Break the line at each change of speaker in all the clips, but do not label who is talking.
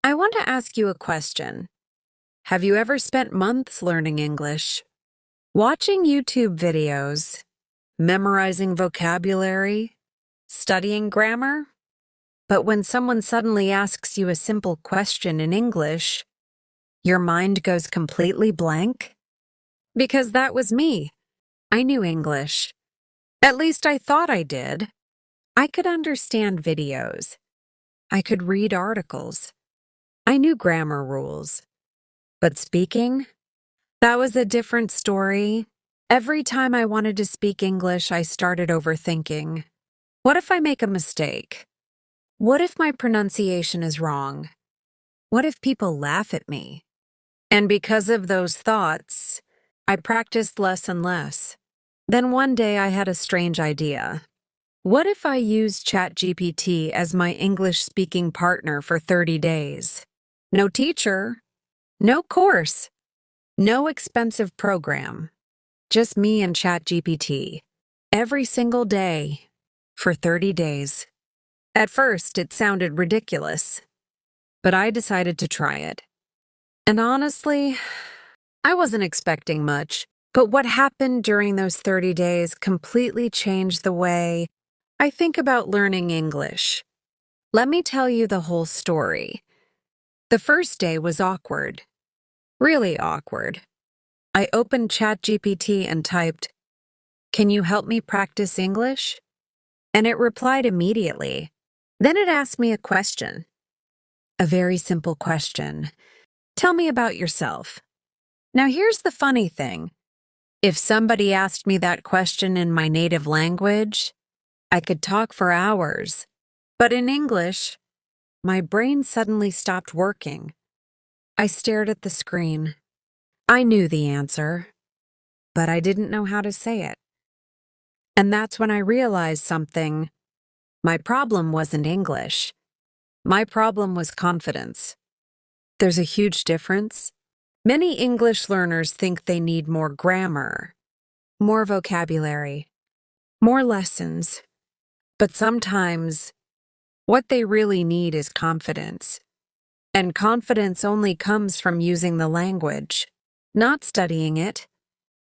I want to ask you a question. Have you ever spent months learning English? Watching YouTube videos, memorizing vocabulary, studying grammar? But when someone suddenly asks you a simple question in English, your mind goes completely blank? Because that was me. I knew English. At least I thought I did. I could understand videos. I could read articles. I knew grammar rules. But speaking? That was a different story. Every time I wanted to speak English, I started overthinking. What if I make a mistake? What if my pronunciation is wrong? What if people laugh at me? And because of those thoughts, I practiced less and less. Then one day I had a strange idea. What if I used ChatGPT as my English-speaking partner for 30 days? No teacher, no course, no expensive program. Just me and ChatGPT. Every single day. For 30 days. At first, it sounded ridiculous. But I decided to try it. And honestly, I wasn't expecting much. But what happened during those 30 days completely changed the way I think about learning English. Let me tell you the whole story. The first day was awkward. Really awkward. I opened ChatGPT and typed, "Can you help me practice English?" And it replied immediately. Then it asked me a question. A very simple question. Tell me about yourself. Now here's the funny thing. If somebody asked me that question in my native language, I could talk for hours. But in English, my brain suddenly stopped working. I stared at the screen. I knew the answer, but I didn't know how to say it. And that's when I realized something. My problem wasn't English. My problem was confidence. There's a huge difference. Many English learners think they need more grammar, more vocabulary, more lessons. But sometimes, what they really need is confidence. And confidence only comes from using the language, not studying it.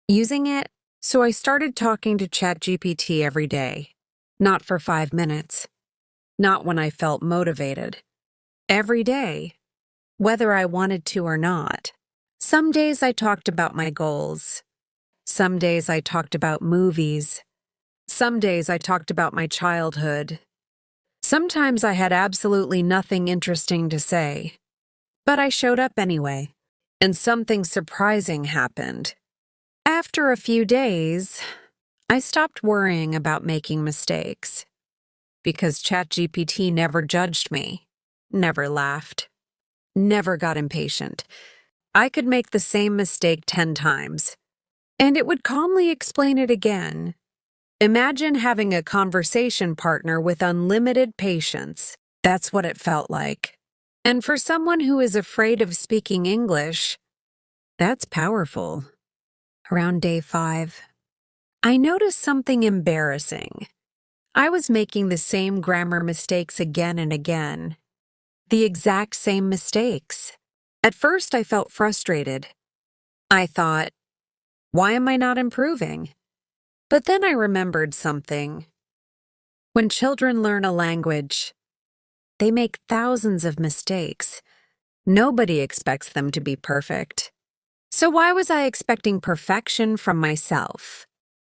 Using it, so I started talking to ChatGPT every day. Not for 5 minutes. Not when I felt motivated. Every day, whether I wanted to or not. Some days I talked about my goals. Some days I talked about movies. Some days I talked about my childhood. Sometimes I had absolutely nothing interesting to say. But I showed up anyway. And something surprising happened. After a few days, I stopped worrying about making mistakes. Because ChatGPT never judged me, never laughed, never got impatient. I could make the same mistake 10 times, and it would calmly explain it again. Imagine having a conversation partner with unlimited patience. That's what it felt like. And for someone who is afraid of speaking English, that's powerful. Around day 5, I noticed something embarrassing. I was making the same grammar mistakes again and again. The exact same mistakes. At first, I felt frustrated. I thought, why am I not improving? But then I remembered something. When children learn a language, they make thousands of mistakes. Nobody expects them to be perfect. So why was I expecting perfection from myself?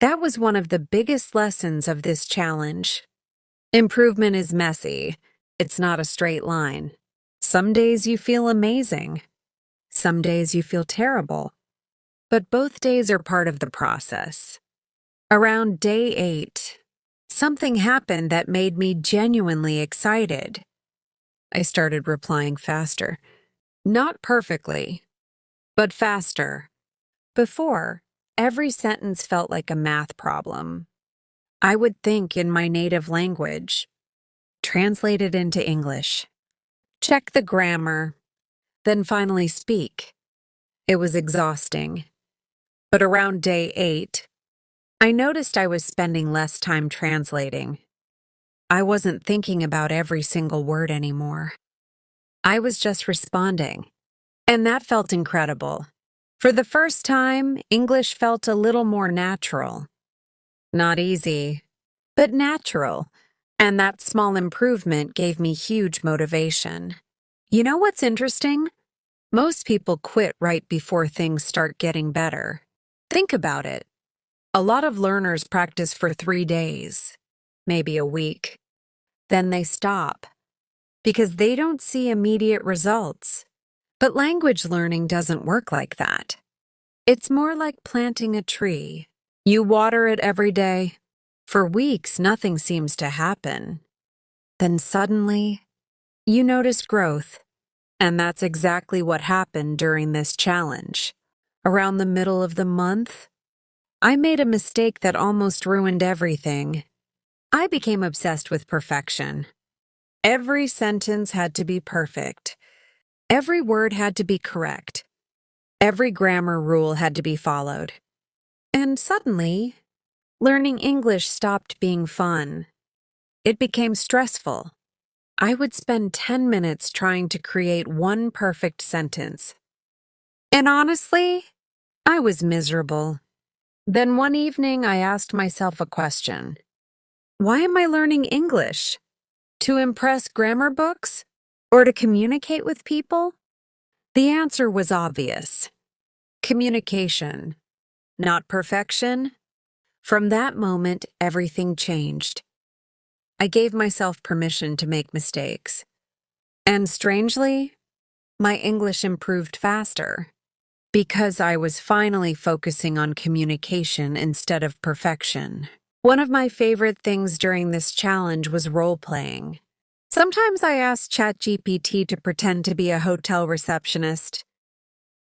That was one of the biggest lessons of this challenge. Improvement is messy. It's not a straight line. Some days you feel amazing. Some days you feel terrible. But both days are part of the process. Around day 8, something happened that made me genuinely excited. I started replying faster. Not perfectly, but faster. Before, every sentence felt like a math problem. I would think in my native language, translate it into English, check the grammar, then finally speak. It was exhausting. But around day 8, I noticed I was spending less time translating. I wasn't thinking about every single word anymore. I was just responding. And that felt incredible. For the first time, English felt a little more natural. Not easy, but natural. And that small improvement gave me huge motivation. You know what's interesting? Most people quit right before things start getting better. Think about it. A lot of learners practice for 3 days, maybe a week. Then they stop because they don't see immediate results. But language learning doesn't work like that. It's more like planting a tree. You water it every day. For weeks, nothing seems to happen. Then suddenly, you notice growth. And that's exactly what happened during this challenge. Around the middle of the month, I made a mistake that almost ruined everything. I became obsessed with perfection. Every sentence had to be perfect. Every word had to be correct. Every grammar rule had to be followed. And suddenly, learning English stopped being fun. It became stressful. I would spend 10 minutes trying to create one perfect sentence. And honestly, I was miserable. Then one evening, I asked myself a question. Why am I learning English? To impress grammar books? Or to communicate with people? The answer was obvious. Communication, not perfection. From that moment, everything changed. I gave myself permission to make mistakes. And strangely, my English improved faster because I was finally focusing on communication instead of perfection. One of my favorite things during this challenge was role-playing. Sometimes I asked ChatGPT to pretend to be a hotel receptionist,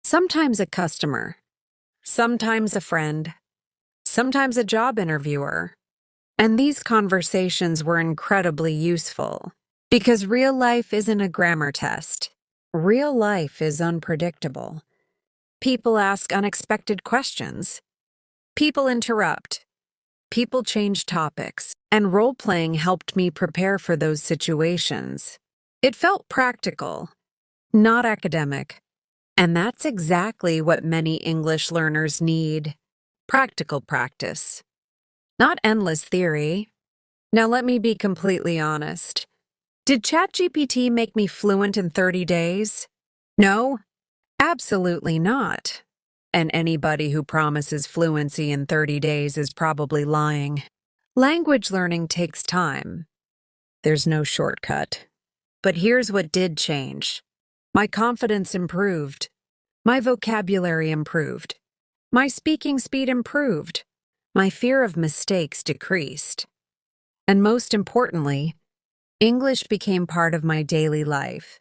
sometimes a customer, sometimes a friend, sometimes a job interviewer. And these conversations were incredibly useful because real life isn't a grammar test. Real life is unpredictable. People ask unexpected questions. People interrupt. People change topics. And role-playing helped me prepare for those situations. It felt practical, not academic. And that's exactly what many English learners need. Practical practice. Not endless theory. Now let me be completely honest. Did ChatGPT make me fluent in 30 days? No, absolutely not. And anybody who promises fluency in 30 days is probably lying. Language learning takes time. There's no shortcut. But here's what did change. My confidence improved. My vocabulary improved. My speaking speed improved. My fear of mistakes decreased. And most importantly, English became part of my daily life.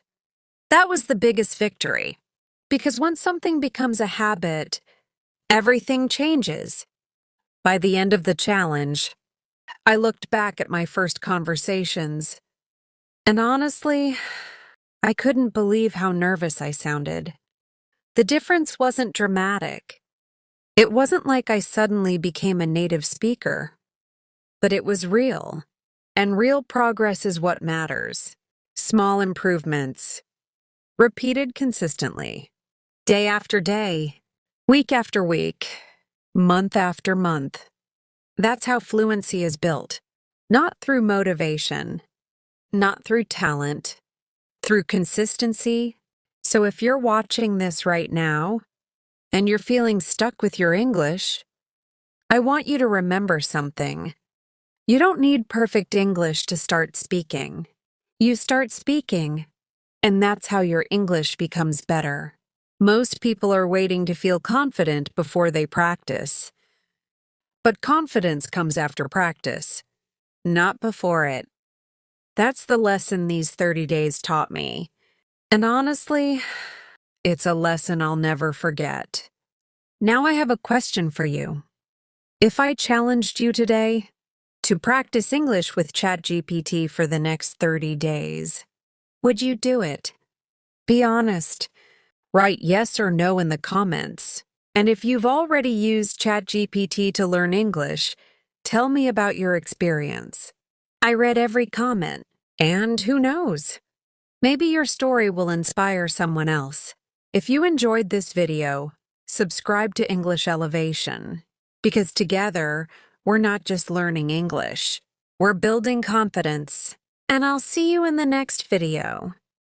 That was the biggest victory. Because once something becomes a habit, everything changes. By the end of the challenge, I looked back at my first conversations, and honestly, I couldn't believe how nervous I sounded. The difference wasn't dramatic. It wasn't like I suddenly became a native speaker, but it was real. And real progress is what matters. Small improvements, repeated consistently, day after day, week after week, month after month. That's how fluency is built. Not through motivation, not through talent, through consistency. So if you're watching this right now and you're feeling stuck with your English, I want you to remember something. You don't need perfect English to start speaking. You start speaking, and that's how your English becomes better. Most people are waiting to feel confident before they practice. But confidence comes after practice, not before it. That's the lesson these 30 days taught me. And honestly, it's a lesson I'll never forget. Now I have a question for you. If I challenged you today to practice English with ChatGPT for the next 30 days, would you do it? Be honest. Write yes or no in the comments. And if you've already used ChatGPT to learn English, tell me about your experience. I read every comment, and who knows? Maybe your story will inspire someone else. If you enjoyed this video, subscribe to English Elevation, because together, we're not just learning English, we're building confidence. And I'll see you in the next video.